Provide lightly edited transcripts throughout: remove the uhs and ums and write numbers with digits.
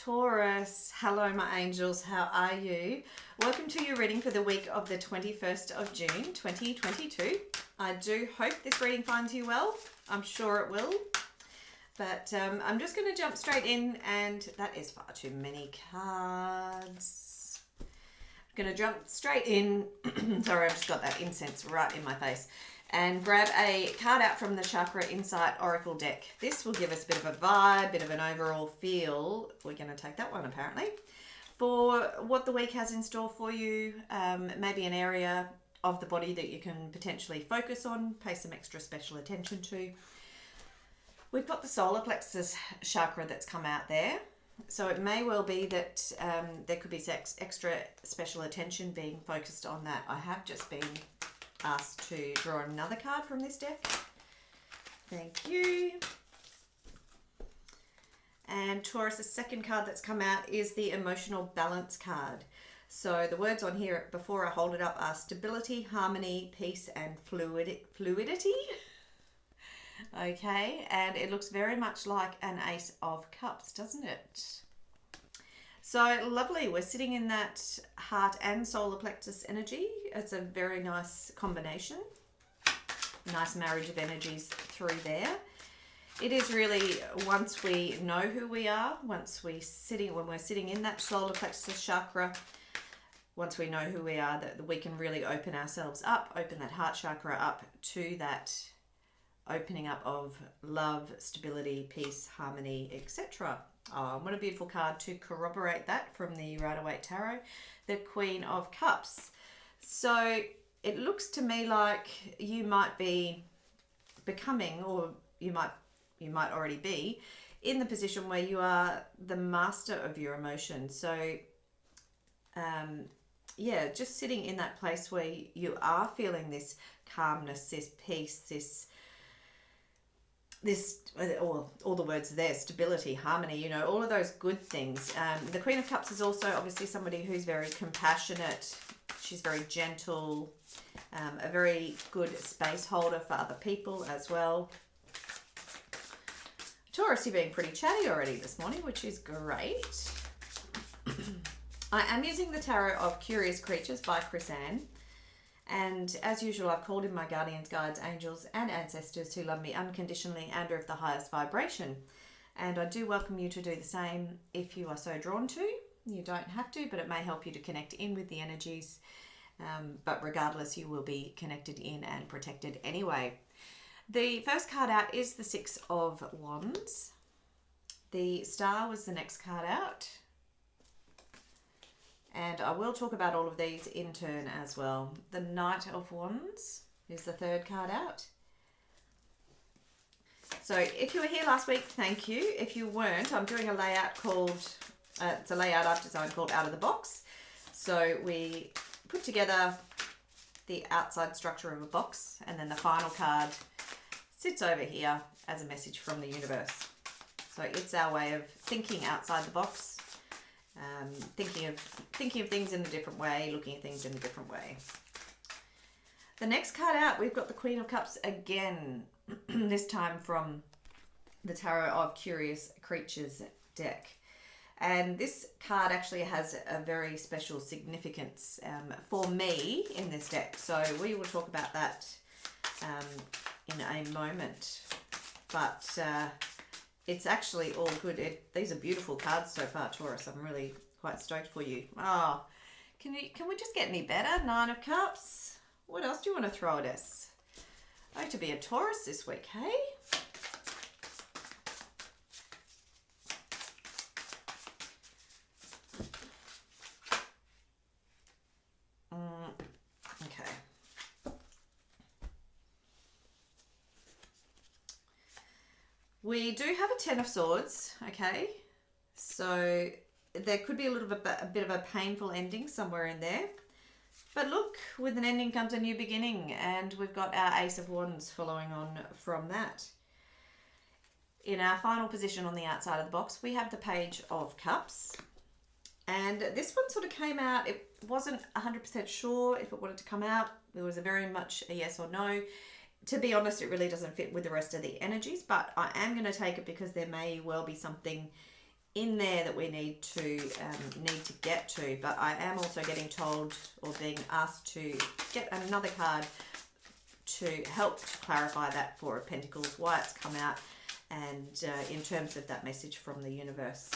Taurus, hello my angels, how are you? Welcome to your reading for the week of the 21st of June 2022. I do hope this reading finds you well. I'm sure it will. But I'm just going to jump straight in, and that is far too many cards. I'm going to jump straight in. Sorry, I've just got that incense right in my face. And grab a card out from the Chakra Insight Oracle deck. This will give us a bit of a vibe, bit of an overall feel. We're going to take that one apparently. For what the week has in store for you, maybe an area of the body that you can potentially focus on, pay some extra special attention to. We've got the solar plexus chakra that's come out there. So it may well be that there could be extra special attention being focused on that. I have just been asked to draw another card from this deck. Thank you. And Taurus, the second card that's come out is the emotional balance card. So the words on here before I hold it up are stability, harmony, peace, and fluidity. Okay, and it looks very much like an Ace of Cups, doesn't it? So lovely, we're sitting in that heart and solar plexus energy. It's a very nice combination. Nice marriage of energies through there. It is really, once we know who we are, when we're sitting in that solar plexus chakra, once we know who we are, that we can really open ourselves up, open that heart chakra up to that opening up of love, stability, peace, harmony, etc. Oh, what a beautiful card to corroborate that from the Rider-Waite Tarot, the Queen of Cups. So it looks to me like you might be becoming, or you might already be in the position where you are the master of your emotions. So yeah, just sitting in that place where you are feeling this calmness, this peace, all the words there, stability, harmony, you know, all of those good things. The Queen of Cups is also obviously somebody who's very compassionate. She's very gentle, a very good space holder for other people as well. Taurus, you're being pretty chatty already this morning, which is great. I am using the Tarot of Curious Creatures by Chris Ann. And as usual, I've called in my guardians, guides, angels, and ancestors who love me unconditionally and are of the highest vibration. And I do welcome you to do the same if you are so drawn to. You don't have to, but it may help you to connect in with the energies. But regardless, you will be connected in and protected anyway. The first card out is the Six of Wands. The Star was the next card out. And I will talk about all of these in turn as well. The Knight of Wands is the third card out. So if you were here last week, thank you. If you weren't, I'm doing a layout called, it's a layout I've designed called Out of the Box. So we put together the outside structure of a box, and then the final card sits over here as a message from the universe. So it's our way of thinking outside the box. Thinking of things in a different way, looking at things in a different way. The next card out, we've got the Queen of Cups again, this time from the Tarot of Curious Creatures deck. And this card actually has a very special significance for me in this deck. So we will talk about that in a moment. But it's actually all good. These are beautiful cards so far, Taurus. I'm really quite stoked for you. Oh, can we just get any better? Nine of Cups. What else do you want to throw at us? Oh, to be a Taurus this week, hey? Okay. We do have a Ten of Swords, okay? So there could be a bit of a painful ending somewhere in there. But look, with an ending comes a new beginning, and we've got our Ace of Wands following on from that. In our final position on the outside of the box, we have the Page of Cups. And this one sort of came out, it wasn't 100% sure if it wanted to come out. There was very much a yes or no. To be honest, it really doesn't fit with the rest of the energies, but I am going to take it because there may well be something in there that we need to get to, but I am also getting told or being asked to get another card to help to clarify that Four of Pentacles, why it's come out, and in terms of that message from the universe.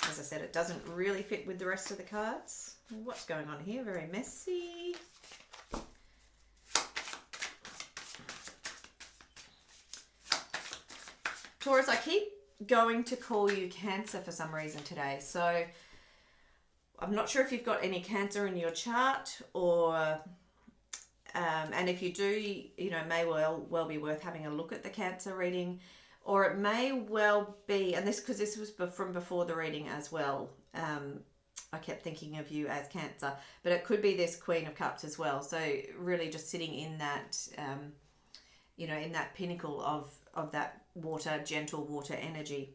As I said, it doesn't really fit with the rest of the cards. What's going on here? Very messy. Taurus, I keep going to call you Cancer for some reason today. So I'm not sure if you've got any Cancer in your chart, or and if you do, you know, may well be worth having a look at the Cancer reading, or it may well be, and this, because this was from before the reading as well. I kept thinking of you as Cancer, but it could be this Queen of Cups as well. So really just sitting in that, you know, in that pinnacle of that water, gentle water energy.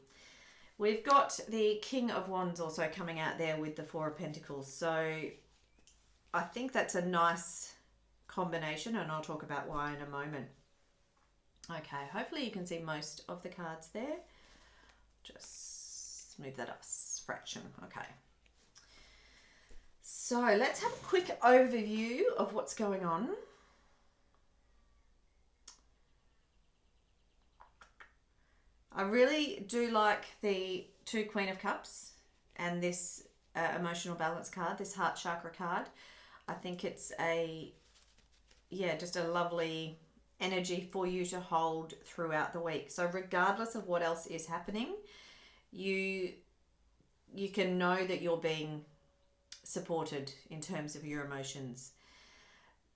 We've got the King of Wands also coming out there with the Four of Pentacles. So I think that's a nice combination, and I'll talk about why in a moment. Okay, hopefully you can see most of the cards there. Just move that up a fraction. Okay. So let's have a quick overview of what's going on. I really do like the two Queen of Cups and this emotional balance card, this heart chakra card. I think it's just a lovely energy for you to hold throughout the week. So regardless of what else is happening, you can know that you're being supported in terms of your emotions.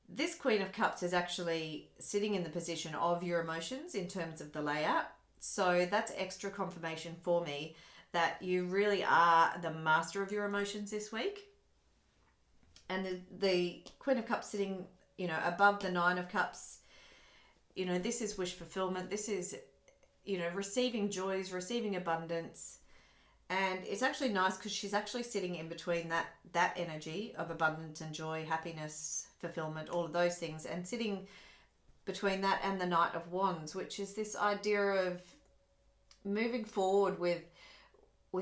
This Queen of Cups is actually sitting in the position of your emotions in terms of the layout. So that's extra confirmation for me that you really are the master of your emotions this week. And the Queen of Cups sitting, you know, above the Nine of Cups, you know, this is wish fulfillment. This is, you know, receiving joys, receiving abundance. And it's actually nice because she's actually sitting in between that energy of abundance and joy, happiness, fulfillment, all of those things, and sitting between that and the Knight of Wands, which is this idea of moving forward with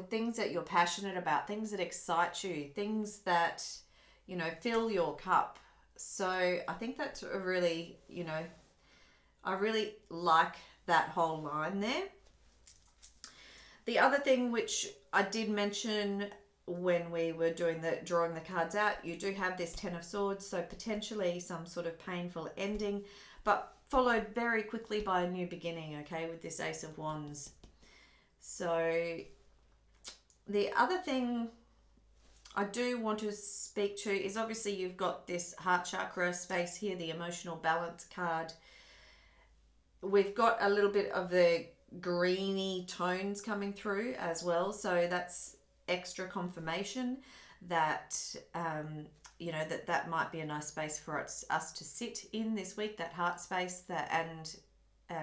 things that you're passionate about, things that excite you, things that, you know, fill your cup. So I think that's a really, you know, I really like that whole line there. The other thing which I did mention when we were drawing the cards out, you do have this Ten of Swords, so potentially some sort of painful ending, but followed very quickly by a new beginning, okay, with this Ace of Wands. So the other thing I do want to speak to is obviously you've got this heart chakra space here, the emotional balance card. We've got a little bit of the greeny tones coming through as well. So that's extra confirmation that, you know, that might be a nice space for us to sit in this week, that heart space, and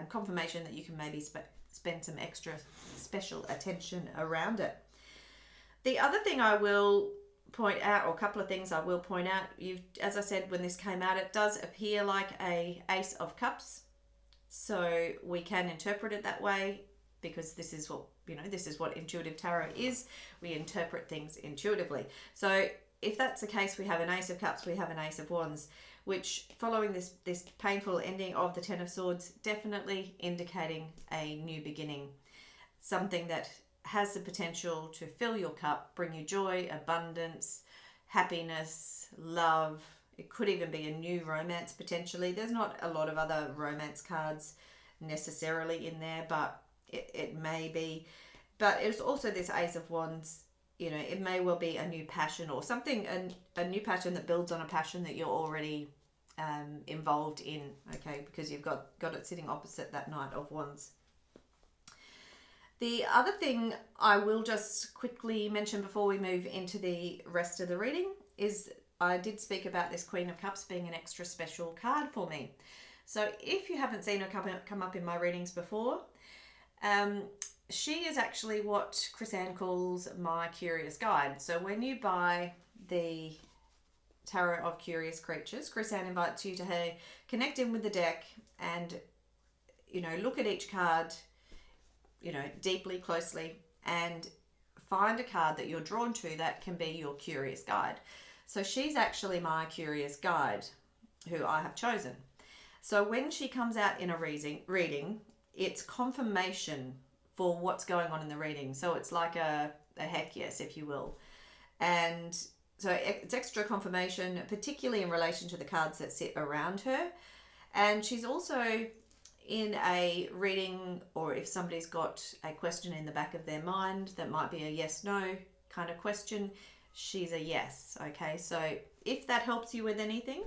confirmation that you can maybe spend some extra special attention around it. The other thing I will point out, or a couple of things I will point out, as I said, when this came out, it does appear like a Ace of Cups. So we can interpret it that way because this is what, you know, this is what intuitive tarot is. We interpret things intuitively. So if that's the case, we have an Ace of Cups, we have an Ace of Wands, which following this painful ending of the Ten of Swords, definitely indicating a new beginning. Something that has the potential to fill your cup, bring you joy, abundance, happiness, love. It could even be a new romance potentially. There's not a lot of other romance cards necessarily in there, but it may be. But it's also this Ace of Wands, you know, it may well be a new passion or something, a new passion that builds on a passion that you're already involved in, okay, because you've got it sitting opposite that Knight of Wands. The other thing I will just quickly mention before we move into the rest of the reading is I did speak about this Queen of Cups being an extra special card for me. So if you haven't seen her come up in my readings before, she is actually what Chris Ann calls my curious guide. So when you buy the Tarot of Curious Creatures, Chris Ann invites you to connect in with the deck and, you know, look at each card, you know, deeply, closely, and find a card that you're drawn to that can be your curious guide. So she's actually my curious guide who I have chosen. So when she comes out in a reading, it's confirmation for what's going on in the reading. So it's like a heck yes, if you will. And so it's extra confirmation, particularly in relation to the cards that sit around her. And she's also in a reading, or if somebody's got a question in the back of their mind that might be a yes no kind of question, she's a yes. Okay, so if that helps you with anything,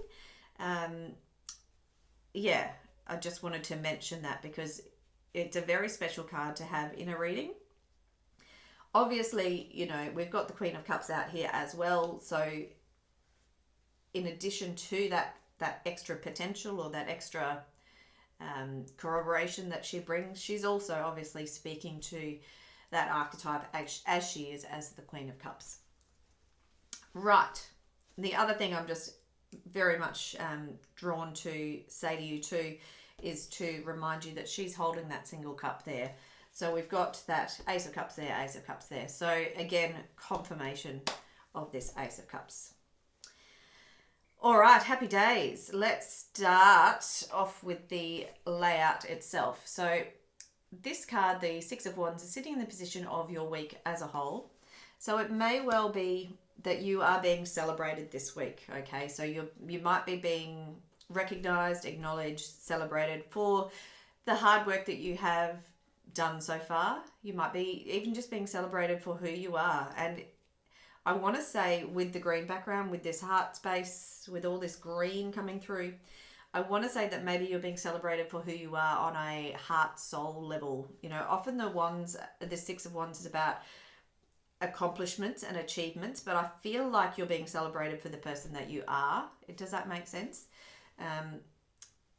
yeah, I just wanted to mention that because it's a very special card to have in a reading. Obviously, you know, we've got the Queen of Cups out here as well, so in addition to that extra potential or that extra corroboration that she brings, she's also obviously speaking to that archetype as she is as the Queen of Cups. Right. The other thing I'm just very much drawn to say to you too is to remind you that she's holding that single cup there. So we've got that Ace of Cups there, Ace of Cups there. So again, confirmation of this Ace of Cups. All right, happy days. Let's start off with the layout itself. So this card, the Six of Wands, is sitting in the position of your week as a whole. So it may well be that you are being celebrated this week, okay? So you might be being recognized, acknowledged, celebrated for the hard work that you have done so far. You might be even just being celebrated for who you are. And I want to say, with the green background, with this heart space, with all this green coming through, I want to say that maybe you're being celebrated for who you are on a heart soul level. You know, often the Six of Wands is about accomplishments and achievements, but I feel like you're being celebrated for the person that you are. Does that make sense?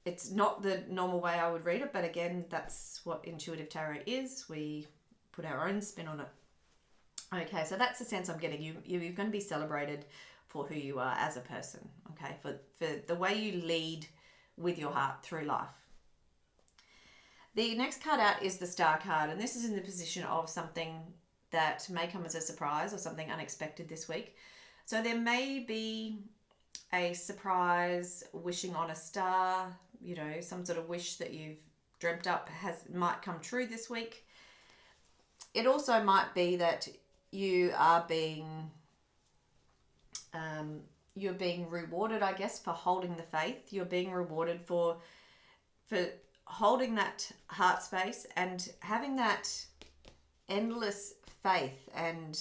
It's not the normal way I would read it, but again, that's what intuitive tarot is. We put our own spin on it. Okay, so that's the sense I'm getting. You're going to be celebrated for who you are as a person, okay, for the way you lead with your heart through life. The next card out is the Star card, and this is in the position of something that may come as a surprise or something unexpected this week. So there may be a surprise wishing on a star, you know, some sort of wish that you've dreamt up might come true this week. It also might be that you are you're being rewarded, I guess, for holding the faith. You're being rewarded for holding that heart space and having that endless faith and,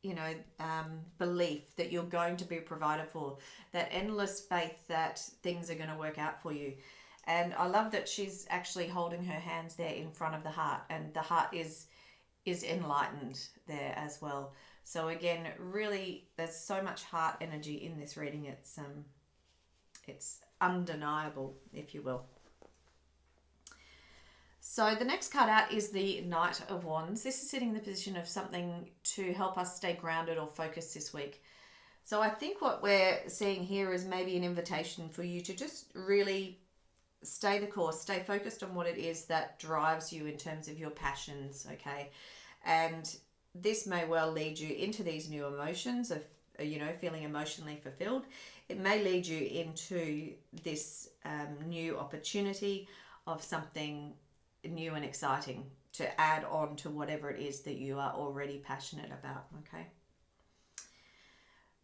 you know, belief that you're going to be provided for, that endless faith that things are going to work out for you. And I love that she's actually holding her hands there in front of the heart, and the heart is enlightened there as well. So again, really, there's so much heart energy in this reading. It's undeniable, if you will. So the next card out is the Knight of Wands. This is sitting in the position of something to help us stay grounded or focused this week. So I think what we're seeing here is maybe an invitation for you to just really stay the course, stay focused on what it is that drives you in terms of your passions, okay? And this may well lead you into these new emotions of, you know, feeling emotionally fulfilled. It may lead you into this new opportunity of something new and exciting to add on to whatever it is that you are already passionate about, okay?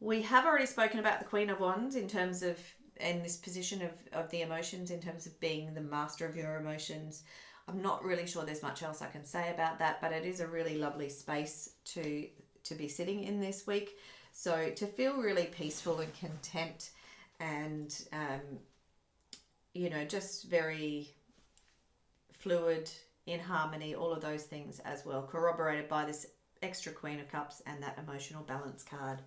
We have already spoken about the Queen of Wands in terms of, in this position of the emotions, in terms of being the master of your emotions. I'm not really sure there's much else I can say about that, but it is a really lovely space to be sitting in this week. So to feel really peaceful and content and, you know, just very fluid, in harmony, all of those things as well, corroborated by this extra Queen of Cups and that emotional balance card.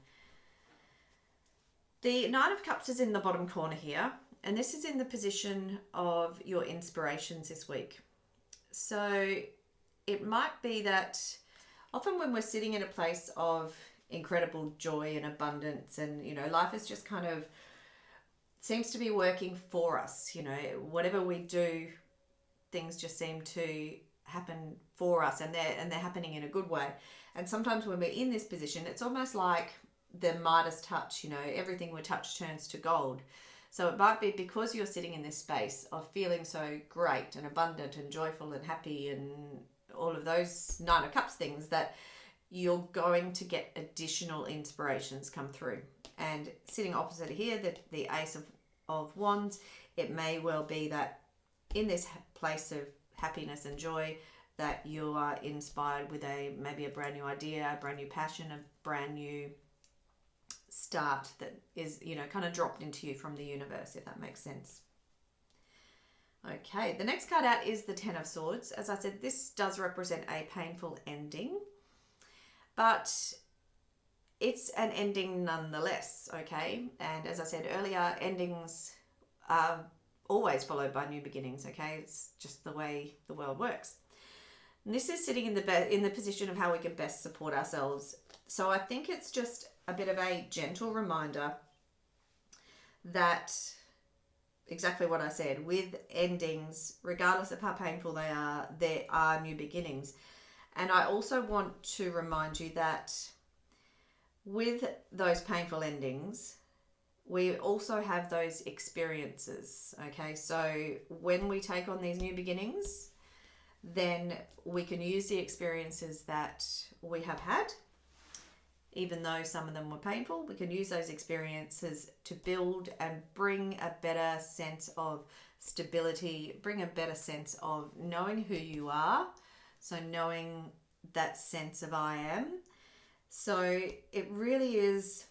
The Knight of Cups is in the bottom corner here, and this is in the position of your inspirations this week. So it might be that often when we're sitting in a place of incredible joy and abundance, and, you know, life is just kind of seems to be working for us, you know, whatever we do, things just seem to happen for us, and they're happening in a good way. And sometimes when we're in this position, it's almost like the Midas touch, you know, everything we touch turns to gold. So it might be because you're sitting in this space of feeling so great and abundant and joyful and happy and all of those Nine of Cups things, that you're going to get additional inspirations come through. And sitting opposite here, the Ace of Wands, it may well be that in this place of happiness and joy, that you are inspired with maybe a brand new idea, a brand new passion, a brand new start that is, you know, kind of dropped into you from the universe, if that makes sense. Okay, the next card out is the Ten of Swords. As I said, this does represent a painful ending, but it's an ending nonetheless, okay? And as I said earlier, endings are always followed by new beginnings, okay? It's just the way the world works. And this is sitting in the position of how we can best support ourselves. So I think it's just a bit of a gentle reminder that exactly what I said, with endings, regardless of how painful they are, there are new beginnings. And I also want to remind you that with those painful endings, we also have those experiences, okay? So when we take on these new beginnings, then we can use the experiences that we have had, even though some of them were painful. We can use those experiences to build and bring a better sense of stability, bring a better sense of knowing who you are. So knowing that sense of I am. So it really is,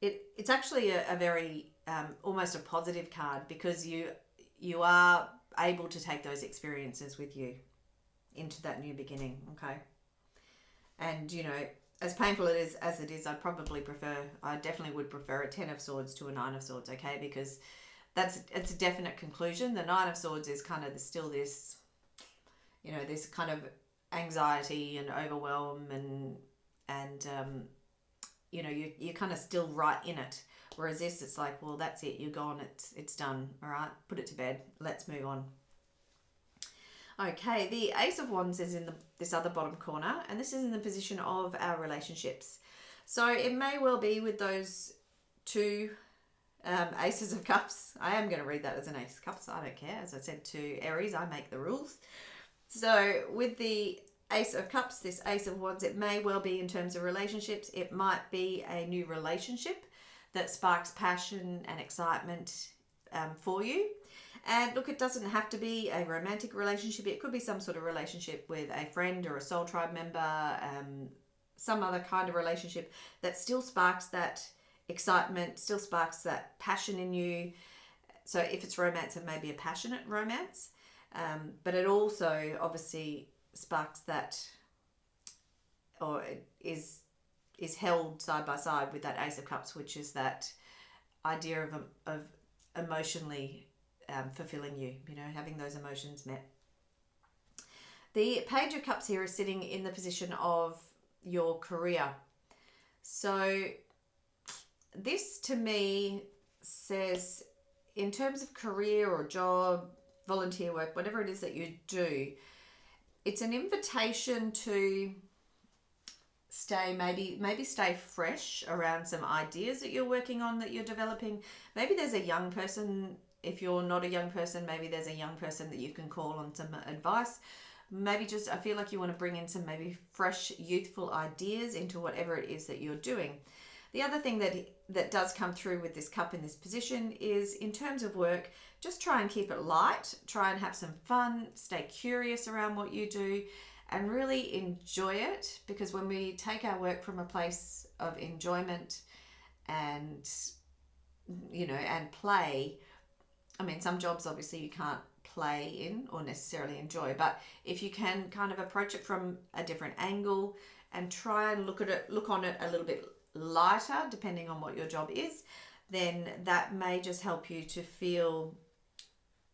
it's actually a very, almost a positive card, because you are able to take those experiences with you into that new beginning, okay? And, you know, as painful as it is, I definitely would prefer a Ten of Swords to a Nine of Swords, okay? Because it's a definite conclusion. The Nine of Swords is kind of still this, you know, this kind of anxiety and overwhelm and you know, you're kind of still right in it. Whereas this, it's like, well, that's it. You're gone. It's done. All right. Put it to bed. Let's move on. Okay. The Ace of Wands is in this other bottom corner, and this is in the position of our relationships. So it may well be with those two Aces of Cups. I am going to read that as an Ace of Cups. I don't care. As I said to Aries, I make the rules. So with the Ace of Cups, this Ace of Wands, it may well be in terms of relationships. It might be a new relationship that sparks passion and excitement for you. And look, it doesn't have to be a romantic relationship. It could be some sort of relationship with a friend or a soul tribe member, some other kind of relationship that still sparks that excitement, still sparks that passion in you. So if it's romance, it may be a passionate romance. But it also obviously sparks that, or it is held side by side with that Ace of Cups, which is that idea of emotionally fulfilling you, you know, having those emotions met. The Page of Cups here is sitting in the position of your career. So this to me says, in terms of career or job, volunteer work, whatever it is that you do, it's an invitation to stay fresh around some ideas that you're working on, that you're developing. Maybe there's a young person. If you're not a young person, maybe there's a young person that you can call on some advice. Maybe just, I feel like you want to bring in some maybe fresh, youthful ideas into whatever it is that you're doing. The other thing that does come through with this cup in this position is, in terms of work, just try and keep it light, try and have some fun, stay curious around what you do, and really enjoy it. Because when we take our work from a place of enjoyment and, you know, and play, I mean, some jobs obviously you can't play in or necessarily enjoy, but if you can kind of approach it from a different angle and try and look on it a little bit lighter, depending on what your job is, then that may just help you to feel,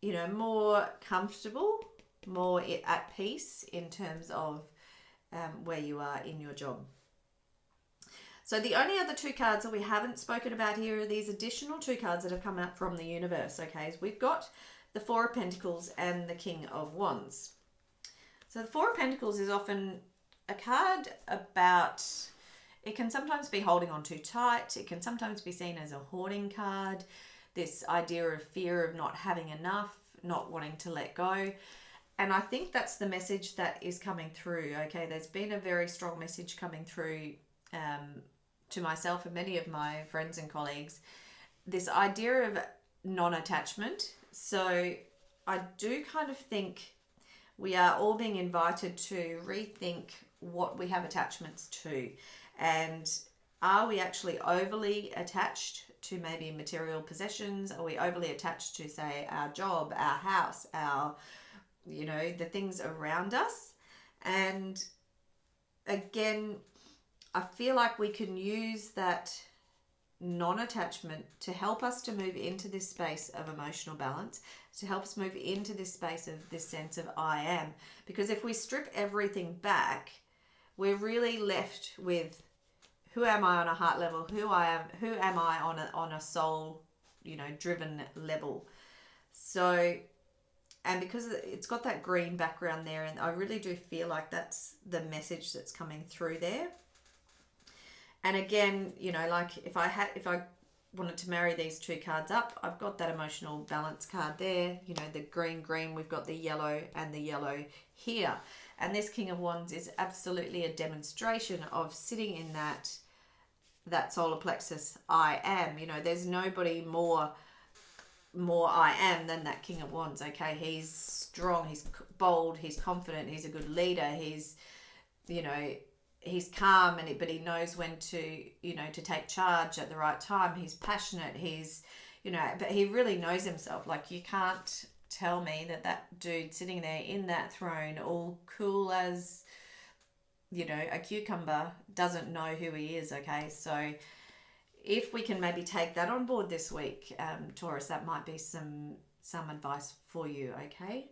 you know, more comfortable, more at peace in terms of where you are in your job. So the only other two cards that we haven't spoken about here are these additional two cards that have come out from the universe, okay? So we've got the Four of Pentacles and the King of Wands. So the Four of Pentacles is often a card about, it can sometimes be holding on too tight. It can sometimes be seen as a hoarding card. This idea of fear of not having enough, not wanting to let go. And I think that's the message that is coming through. Okay, there's been a very strong message coming through to myself and many of my friends and colleagues. This idea of non-attachment. So I do kind of think we are all being invited to rethink what we have attachments to. And are we actually overly attached to maybe material possessions? Are we overly attached to, say, our job, our house, our, the things around us? And again, I feel like we can use that non-attachment to help us to move into this space of emotional balance, to help us move into this space of this sense of I am. Because if we strip everything back, we're really left with, who am I on a heart level? Who am I on a soul, driven level? So, and because it's got that green background there, and I really do feel like that's the message that's coming through there. And again, like if I wanted to marry these two cards up, I've got that emotional balance card there, the green, we've got the yellow and the yellow here. And this King of Wands is absolutely a demonstration of sitting in that solar plexus I am. There's nobody more I am than that King of Wands. Okay, he's strong, he's bold, he's confident, he's a good leader, he's calm, but he knows when to to take charge at the right time. He's passionate, he's but he really knows himself. Like, you can't tell me that dude sitting there in that throne, all cool as a cucumber, doesn't know who he is. Okay, so if we can maybe take that on board this week, Taurus, that might be some advice for you. Okay,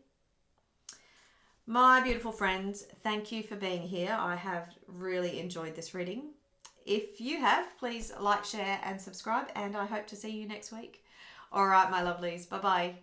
my beautiful friends, thank you for being here. I have really enjoyed this reading. If you have, please like, share and subscribe, and I hope to see you next week. All right, my lovelies, bye bye.